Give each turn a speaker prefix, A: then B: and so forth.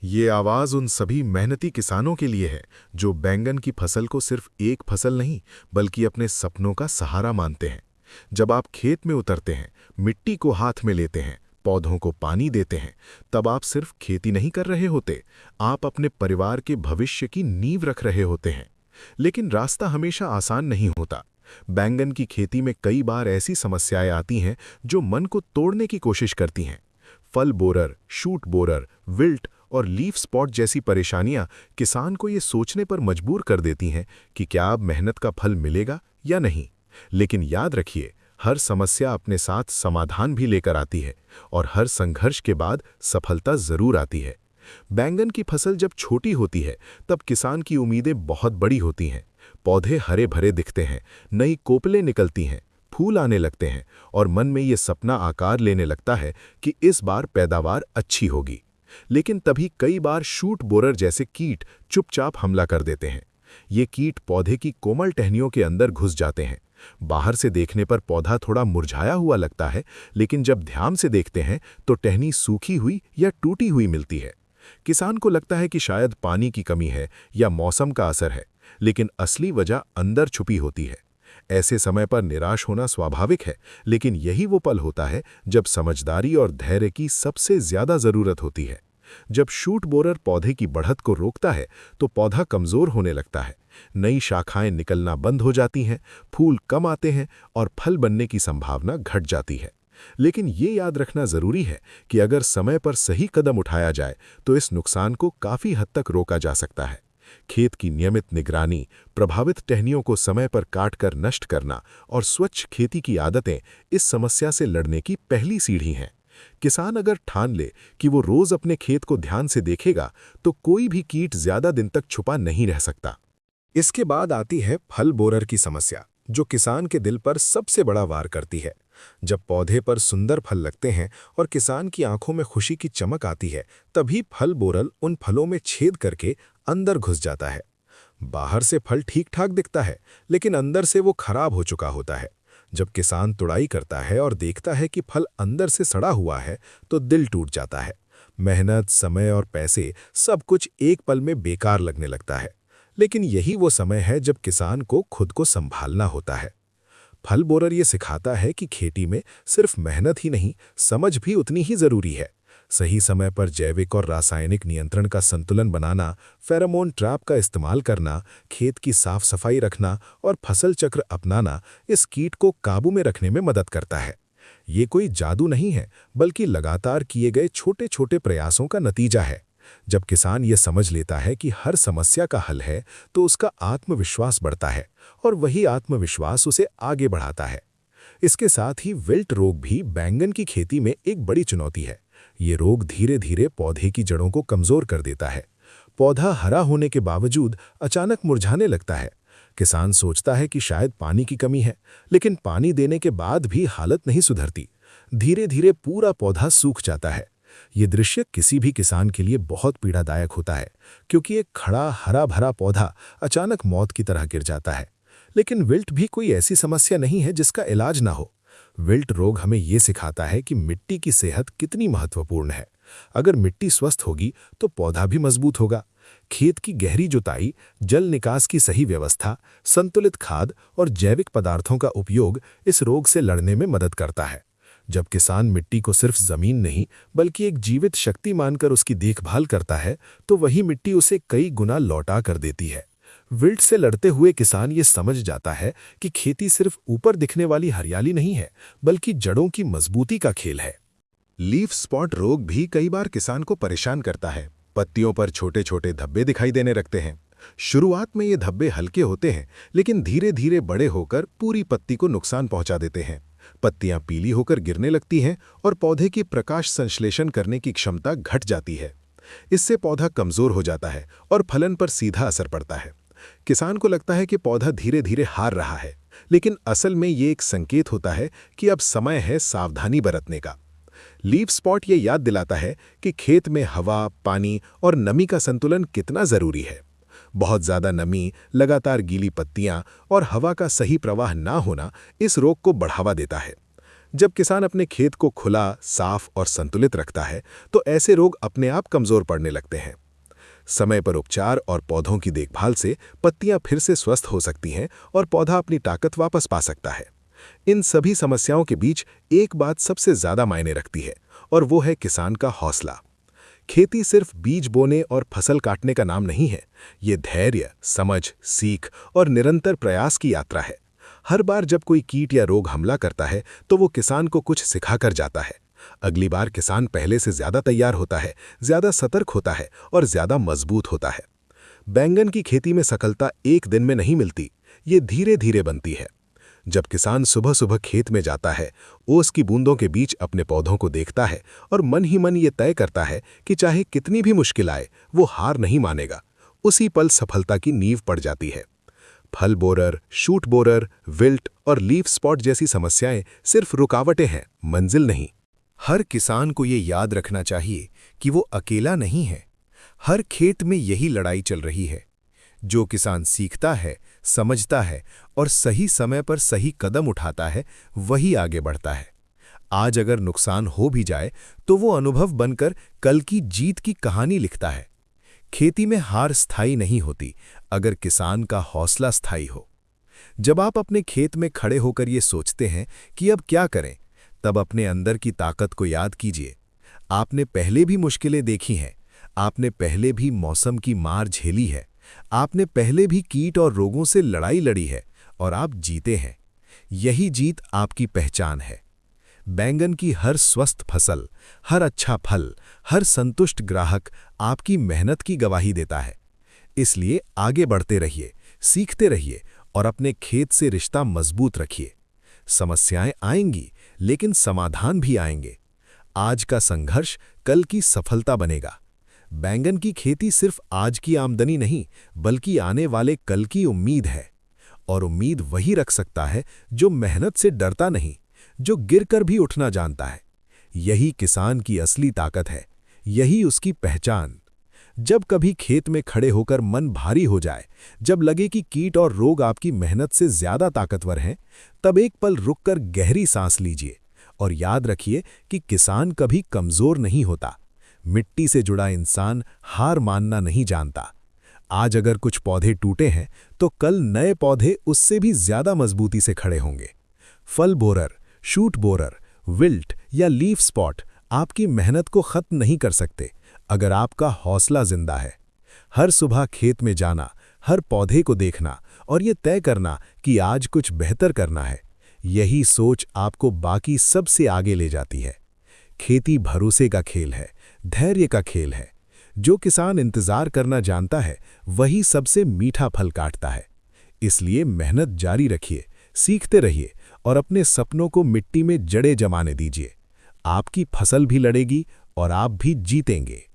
A: ये आवाज़ उन सभी मेहनती किसानों के लिए है जो बैंगन की फसल को सिर्फ एक फसल नहीं बल्कि अपने सपनों का सहारा मानते हैं। जब आप खेत में उतरते हैं, मिट्टी को हाथ में लेते हैं, पौधों को पानी देते हैं, तब आप सिर्फ खेती नहीं कर रहे होते, आप अपने परिवार के भविष्य की नींव रख रहे होते हैं। लेकिन रास्ता हमेशा आसान नहीं होता। बैंगन की खेती में कई बार ऐसी समस्याएं आती हैं जो मन को तोड़ने की कोशिश करती हैं। फल बोरर, शूट बोरर, विल्ट और लीफ स्पॉट जैसी परेशानियां किसान को ये सोचने पर मजबूर कर देती हैं कि क्या अब मेहनत का फल मिलेगा या नहीं। लेकिन याद रखिए, हर समस्या अपने साथ समाधान भी लेकर आती है और हर संघर्ष के बाद सफलता जरूर आती है। बैंगन की फसल जब छोटी होती है तब किसान की उम्मीदें बहुत बड़ी होती हैं। पौधे हरे भरे दिखते हैं, नई कोपलें निकलती हैं, फूल आने लगते हैं और मन में ये सपना आकार लेने लगता है कि इस बार पैदावार अच्छी होगी। लेकिन तभी कई बार शूट बोरर जैसे कीट चुपचाप हमला कर देते हैं। ये कीट पौधे की कोमल टहनियों के अंदर घुस जाते हैं। बाहर से देखने पर पौधा थोड़ा मुरझाया हुआ लगता है, लेकिन जब ध्यान से देखते हैं तो टहनी सूखी हुई या टूटी हुई मिलती है। किसान को लगता है कि शायद पानी की कमी है या मौसम का असर है, लेकिन असली वजह अंदर छुपी होती है। ऐसे समय पर निराश होना स्वाभाविक है, लेकिन यही वो पल होता है जब समझदारी और धैर्य की सबसे ज्यादा जरूरत होती है। जब शूट बोरर पौधे की बढ़त को रोकता है तो पौधा कमजोर होने लगता है, नई शाखाएं निकलना बंद हो जाती हैं, फूल कम आते हैं और फल बनने की संभावना घट जाती है। लेकिन ये याद रखना जरूरी है कि अगर समय पर सही कदम उठाया जाए तो इस नुकसान को काफी हद तक रोका जा सकता है। खेत की नियमित निगरानी, प्रभावित टहनियों को समय पर काटकर नष्ट करना और स्वच्छ खेती की आदतें इस समस्या से लड़ने की पहली सीढ़ी हैं। किसान अगर ठान ले कि वो रोज अपने खेत को ध्यान से देखेगा तो कोई भी कीट ज्यादा दिन तक छुपा नहीं रह सकता। इसके बाद आती है फल बोरर की समस्या, जो किसान के दिल पर सबसे बड़ा वार करती है। जब पौधे पर सुंदर फल लगते हैं और किसान की आंखों में खुशी की चमक आती है, तभी फल बोरर उन फलों में छेद करके अंदर घुस जाता है। बाहर से फल ठीक ठाक दिखता है, लेकिन अंदर से वो खराब हो चुका होता है। जब किसान तुड़ाई करता है और देखता है कि फल अंदर से सड़ा हुआ है, तो दिल टूट जाता है। मेहनत, समय और पैसे सब कुछ एक पल में बेकार लगने लगता है। लेकिन यही वो समय है जब किसान को खुद को संभालना होता है। फल बोरर ये सिखाता है कि खेती में सिर्फ मेहनत ही नहीं, समझ भी उतनी ही जरूरी है। सही समय पर जैविक और रासायनिक नियंत्रण का संतुलन बनाना, फेरोमोन ट्रैप का इस्तेमाल करना, खेत की साफ सफाई रखना और फसल चक्र अपनाना इस कीट को काबू में रखने में मदद करता है। ये कोई जादू नहीं है, बल्कि लगातार किए गए छोटे छोटे प्रयासों का नतीजा है। जब किसान ये समझ लेता है कि हर समस्या का हल है, तो उसका आत्मविश्वास बढ़ता है और वही आत्मविश्वास उसे आगे बढ़ाता है। इसके साथ ही विल्ट रोग भी बैंगन की खेती में एक बड़ी चुनौती है। ये रोग धीरे धीरे पौधे की जड़ों को कमजोर कर देता है। पौधा हरा होने के बावजूद अचानक मुरझाने लगता है। किसान सोचता है कि शायद पानी की कमी है, लेकिन पानी देने के बाद भी हालत नहीं सुधरती। धीरे धीरे पूरा पौधा सूख जाता है। ये दृश्य किसी भी किसान के लिए बहुत पीड़ादायक होता है, क्योंकि एक खड़ा हरा भरा पौधा अचानक मौत की तरह गिर जाता है। लेकिन विल्ट भी कोई ऐसी समस्या नहीं है जिसका इलाज ना हो। विल्ट रोग हमें ये सिखाता है कि मिट्टी की सेहत कितनी महत्वपूर्ण है। अगर मिट्टी स्वस्थ होगी तो पौधा भी मजबूत होगा। खेत की गहरी जुताई, जल निकास की सही व्यवस्था, संतुलित खाद और जैविक पदार्थों का उपयोग इस रोग से लड़ने में मदद करता है। जब किसान मिट्टी को सिर्फ जमीन नहीं बल्कि एक जीवित शक्ति मानकर उसकी देखभाल करता है, तो वही मिट्टी उसे कई गुना लौटा कर देती है। विल्ट से लड़ते हुए किसान ये समझ जाता है कि खेती सिर्फ ऊपर दिखने वाली हरियाली नहीं है, बल्कि जड़ों की मजबूती का खेल है। लीफ स्पॉट रोग भी कई बार किसान को परेशान करता है। पत्तियों पर छोटे छोटे धब्बे दिखाई देने लगते हैं। शुरुआत में ये धब्बे हल्के होते हैं, लेकिन धीरे धीरे बड़े होकर पूरी पत्ती को नुकसान पहुंचा देते हैं। पत्तियां पीली होकर गिरने लगती हैं और पौधे की प्रकाश संश्लेषण करने की क्षमता घट जाती है। इससे पौधा कमजोर हो जाता है और फलन पर सीधा असर पड़ता है। किसान को लगता है कि पौधा धीरे धीरे हार रहा है, लेकिन असल में ये एक संकेत होता है कि अब समय है सावधानी बरतने का। लीफ स्पॉट ये याद दिलाता है कि खेत में हवा, पानी और नमी का संतुलन कितना जरूरी है। बहुत ज्यादा नमी, लगातार गीली पत्तियां और हवा का सही प्रवाह ना होना इस रोग को बढ़ावा देता है। जब किसान अपने खेत को खुला, साफ और संतुलित रखता है, तो ऐसे रोग अपने आप कमजोर पड़ने लगते हैं। समय पर उपचार और पौधों की देखभाल से पत्तियां फिर से स्वस्थ हो सकती हैं और पौधा अपनी ताकत वापस पा सकता है। इन सभी समस्याओं के बीच एक बात सबसे ज्यादा मायने रखती है, और वो है किसान का हौसला। खेती सिर्फ बीज बोने और फसल काटने का नाम नहीं है। ये धैर्य, समझ, सीख और निरंतर प्रयास की यात्रा है। हर बार जब कोई कीट या रोग हमला करता है, तो वो किसान को कुछ सिखाकर जाता है। अगली बार किसान पहले से ज्यादा तैयार होता है, ज्यादा सतर्क होता है और ज्यादा मजबूत होता है। बैंगन की खेती में सफलता एक दिन में नहीं मिलती, ये धीरे धीरे बनती है। जब किसान सुबह सुबह खेत में जाता है, ओस की बूंदों के बीच अपने पौधों को देखता है और मन ही मन ये तय करता है कि चाहे कितनी भी मुश्किल आए, वो हार नहीं मानेगा, उसी पल सफलता की नींव पड़ जाती है। फल बोरर, शूट बोरर, विल्ट और लीफ स्पॉट जैसी समस्याएं सिर्फ रुकावटें हैं, मंजिल नहीं। हर किसान को ये याद रखना चाहिए कि वो अकेला नहीं है। हर खेत में यही लड़ाई चल रही है। जो किसान सीखता है, समझता है और सही समय पर सही कदम उठाता है, वही आगे बढ़ता है। आज अगर नुकसान हो भी जाए, तो वो अनुभव बनकर कल की जीत की कहानी लिखता है। खेती में हार स्थायी नहीं होती, अगर किसान का हौसला स्थायी हो। जब आप अपने खेत में खड़े होकर ये सोचते हैं कि अब क्या करें, तब अपने अंदर की ताकत को याद कीजिए। आपने पहले भी मुश्किलें देखी हैं, आपने पहले भी मौसम की मार झेली है, आपने पहले भी कीट और रोगों से लड़ाई लड़ी है और आप जीते हैं। यही जीत आपकी पहचान है। बैंगन की हर स्वस्थ फसल, हर अच्छा फल, हर संतुष्ट ग्राहक आपकी मेहनत की गवाही देता है। इसलिए आगे बढ़ते रहिए, सीखते रहिए और अपने खेत से रिश्ता मजबूत रखिए। समस्याएं आएंगी, लेकिन समाधान भी आएंगे। आज का संघर्ष कल की सफलता बनेगा। बैंगन की खेती सिर्फ आज की आमदनी नहीं, बल्कि आने वाले कल की उम्मीद है। और उम्मीद वही रख सकता है जो मेहनत से डरता नहीं, जो गिरकर भी उठना जानता है। यही किसान की असली ताकत है, यही उसकी पहचान। जब कभी खेत में खड़े होकर मन भारी हो जाए, जब लगे कि कीट और रोग आपकी मेहनत से ज्यादा ताकतवर हैं, तब एक पल रुककर गहरी सांस लीजिए और याद रखिए कि किसान कभी कमजोर नहीं होता। मिट्टी से जुड़ा इंसान हार मानना नहीं जानता। आज अगर कुछ पौधे टूटे हैं, तो कल नए पौधे उससे भी ज्यादा मजबूती से खड़े होंगे। फल बोरर, शूट बोरर, विल्ट या लीफ स्पॉट आपकी मेहनत को खत्म नहीं कर सकते, अगर आपका हौसला जिंदा है। हर सुबह खेत में जाना, हर पौधे को देखना और ये तय करना कि आज कुछ बेहतर करना है, यही सोच आपको बाकी सबसे आगे ले जाती है। खेती भरोसे का खेल है, धैर्य का खेल है। जो किसान इंतजार करना जानता है, वही सबसे मीठा फल काटता है। इसलिए मेहनत जारी रखिए, सीखते रहिए और अपने सपनों को मिट्टी में जड़ें जमाने दीजिए। आपकी फसल भी लड़ेगी और आप भी जीतेंगे।